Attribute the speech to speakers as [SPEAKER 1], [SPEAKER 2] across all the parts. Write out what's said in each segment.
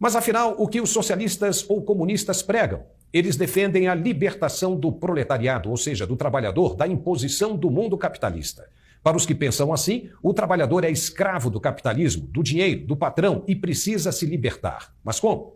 [SPEAKER 1] Mas afinal, o que os socialistas ou comunistas pregam? Eles defendem a libertação do proletariado, ou seja, do trabalhador, da imposição do mundo capitalista. Para os que pensam assim, o trabalhador é escravo do capitalismo, do dinheiro, do patrão e precisa se libertar. Mas como?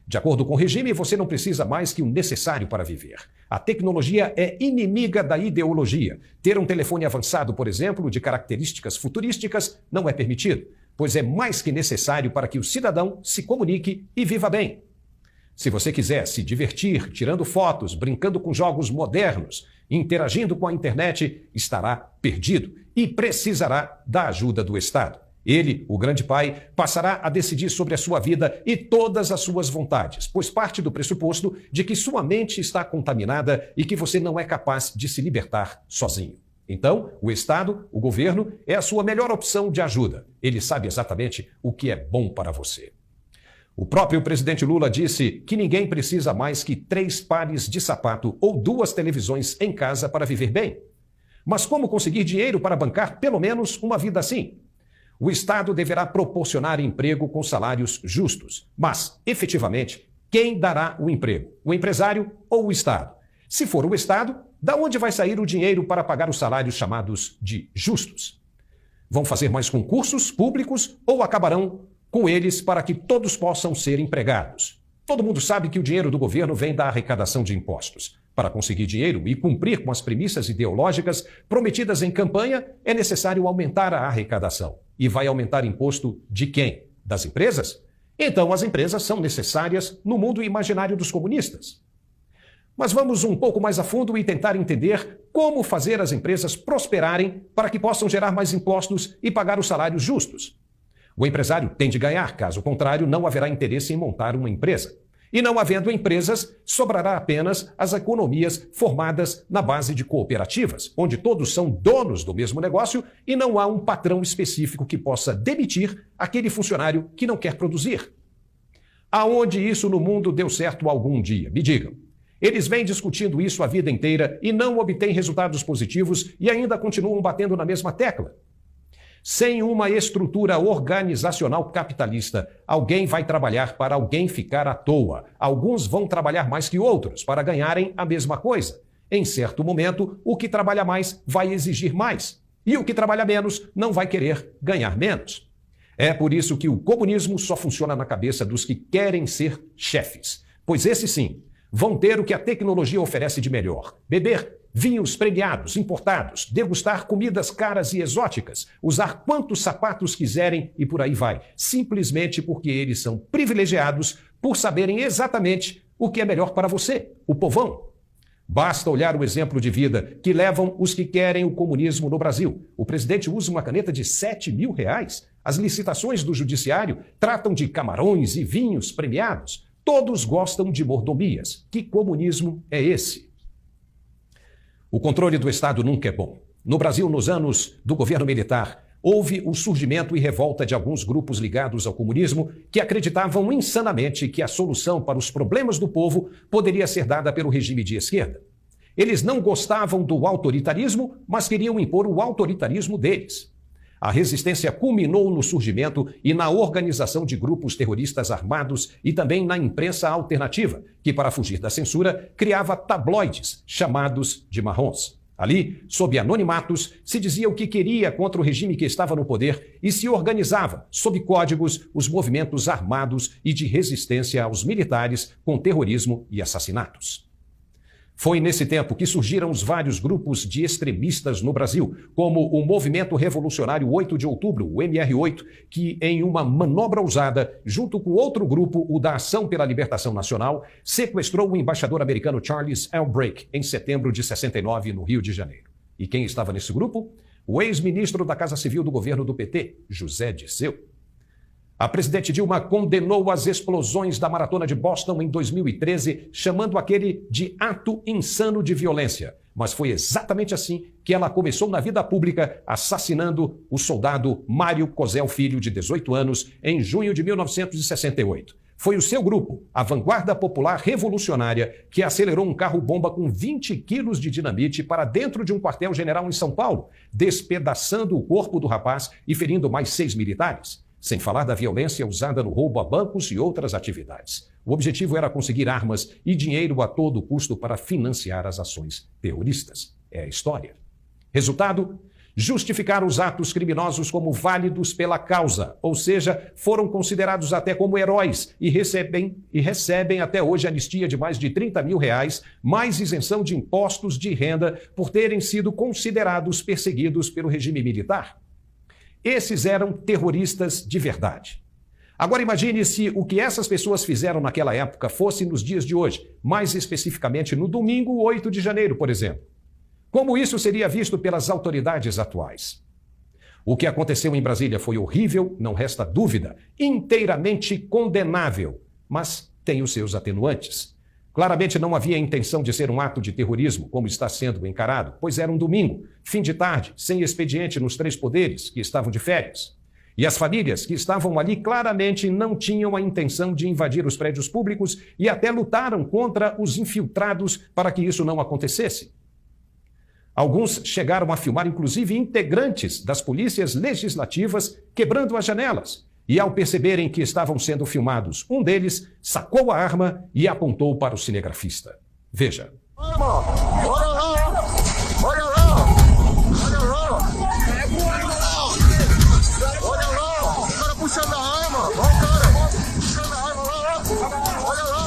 [SPEAKER 1] De acordo com o regime, você não precisa mais que o necessário para viver. A tecnologia é inimiga da ideologia. Ter um telefone avançado, por exemplo, de características futurísticas, não é permitido, pois é mais que necessário para que o cidadão se comunique e viva bem. Se você quiser se divertir, tirando fotos, brincando com jogos modernos, interagindo com a internet, estará perdido e precisará da ajuda do Estado. Ele, o grande pai, passará a decidir sobre a sua vida e todas as suas vontades, pois parte do pressuposto de que sua mente está contaminada e que você não é capaz de se libertar sozinho. Então, o Estado, o governo, é a sua melhor opção de ajuda. Ele sabe exatamente o que é bom para você. O próprio presidente Lula disse que ninguém precisa mais que 3 pares de sapato ou 2 televisões em casa para viver bem. Mas como conseguir dinheiro para bancar pelo menos uma vida assim? O Estado deverá proporcionar emprego com salários justos. Mas, efetivamente, quem dará o emprego? O empresário ou o Estado? Se for o Estado, da onde vai sair o dinheiro para pagar os salários chamados de justos? Vão fazer mais concursos públicos ou acabarão com eles para que todos possam ser empregados? Todo mundo sabe que o dinheiro do governo vem da arrecadação de impostos. Para conseguir dinheiro e cumprir com as premissas ideológicas prometidas em campanha, é necessário aumentar a arrecadação. E vai aumentar imposto de quem? Das empresas? Então as empresas são necessárias no mundo imaginário dos comunistas. Mas vamos um pouco mais a fundo e tentar entender como fazer as empresas prosperarem para que possam gerar mais impostos e pagar os salários justos. O empresário tem de ganhar, caso contrário, não haverá interesse em montar uma empresa. E não havendo empresas, sobrará apenas as economias formadas na base de cooperativas, onde todos são donos do mesmo negócio e não há um patrão específico que possa demitir aquele funcionário que não quer produzir. Aonde isso no mundo deu certo algum dia? Me digam. Eles vêm discutindo isso a vida inteira e não obtêm resultados positivos e ainda continuam batendo na mesma tecla. Sem uma estrutura organizacional capitalista, alguém vai trabalhar para alguém ficar à toa. Alguns vão trabalhar mais que outros para ganharem a mesma coisa. Em certo momento, o que trabalha mais vai exigir mais. E o que trabalha menos não vai querer ganhar menos. É por isso que o comunismo só funciona na cabeça dos que querem ser chefes. Pois esses sim, vão ter o que a tecnologia oferece de melhor. Beber vinhos premiados, importados, degustar comidas caras e exóticas, usar quantos sapatos quiserem e por aí vai, simplesmente porque eles são privilegiados por saberem exatamente o que é melhor para você, o povão. Basta olhar o exemplo de vida que levam os que querem o comunismo no Brasil. O presidente usa uma caneta de R$7 mil. As licitações do judiciário tratam de camarões e vinhos premiados. Todos gostam de mordomias. Que comunismo é esse? O controle do Estado nunca é bom. No Brasil, nos anos do governo militar, houve o surgimento e revolta de alguns grupos ligados ao comunismo que acreditavam insanamente que a solução para os problemas do povo poderia ser dada pelo regime de esquerda. Eles não gostavam do autoritarismo, mas queriam impor o autoritarismo deles. A resistência culminou no surgimento e na organização de grupos terroristas armados e também na imprensa alternativa, que, para fugir da censura, criava tabloides chamados de marrons. Ali, sob anonimatos, se dizia o que queria contra o regime que estava no poder e se organizava, sob códigos, os movimentos armados e de resistência aos militares com terrorismo e assassinatos. Foi nesse tempo que surgiram os vários grupos de extremistas no Brasil, como o Movimento Revolucionário 8 de Outubro, o MR8, que, em uma manobra ousada, junto com outro grupo, o da Ação pela Libertação Nacional, sequestrou o embaixador americano Charles Albright em setembro de 69, no Rio de Janeiro. E quem estava nesse grupo? O ex-ministro da Casa Civil do governo do PT, José Dirceu. A presidente Dilma condenou as explosões da Maratona de Boston em 2013, chamando aquele de ato insano de violência. Mas foi exatamente assim que ela começou na vida pública, assassinando o soldado Mário Cosel Filho, de 18 anos, em junho de 1968. Foi o seu grupo, a Vanguarda Popular Revolucionária, que acelerou um carro-bomba com 20 quilos de dinamite para dentro de um quartel-general em São Paulo, despedaçando o corpo do rapaz e ferindo mais 6 militares. sem falar da violência usada no roubo a bancos e outras atividades. O objetivo era conseguir armas e dinheiro a todo custo para financiar as ações terroristas. É a história. Resultado? Justificaram os atos criminosos como válidos pela causa, ou seja, foram considerados até como heróis e recebem até hoje anistia de mais de R$30 mil, mais isenção de impostos de renda por terem sido considerados perseguidos pelo regime militar. Esses eram terroristas de verdade. Agora imagine se o que essas pessoas fizeram naquela época fosse nos dias de hoje, mais especificamente no domingo 8 de janeiro, por exemplo. Como isso seria visto pelas autoridades atuais? O que aconteceu em Brasília foi horrível, não resta dúvida, inteiramente condenável, mas tem os seus atenuantes. Claramente não havia intenção de ser um ato de terrorismo, como está sendo encarado, pois era um domingo, fim de tarde, sem expediente nos três poderes, que estavam de férias. E as famílias que estavam ali claramente não tinham a intenção de invadir os prédios públicos e até lutaram contra os infiltrados para que isso não acontecesse. Alguns chegaram a filmar, inclusive, integrantes das polícias legislativas quebrando as janelas. E ao perceberem que estavam sendo filmados, um deles sacou a arma e apontou para o cinegrafista. Veja.
[SPEAKER 2] Olha lá! Olha lá! Olha lá! Olha lá! O cara puxando a arma! Olha o cara! Puxando a arma! Olha lá!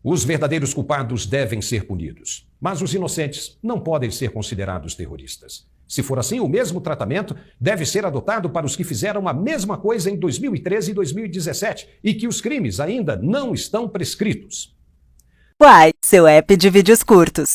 [SPEAKER 1] Os verdadeiros culpados devem ser punidos, mas os inocentes não podem ser considerados terroristas. Se for assim, o mesmo tratamento deve ser adotado para os que fizeram a mesma coisa em 2013 e 2017 e que os crimes ainda não estão prescritos.
[SPEAKER 3] Uai, seu app de vídeos curtos.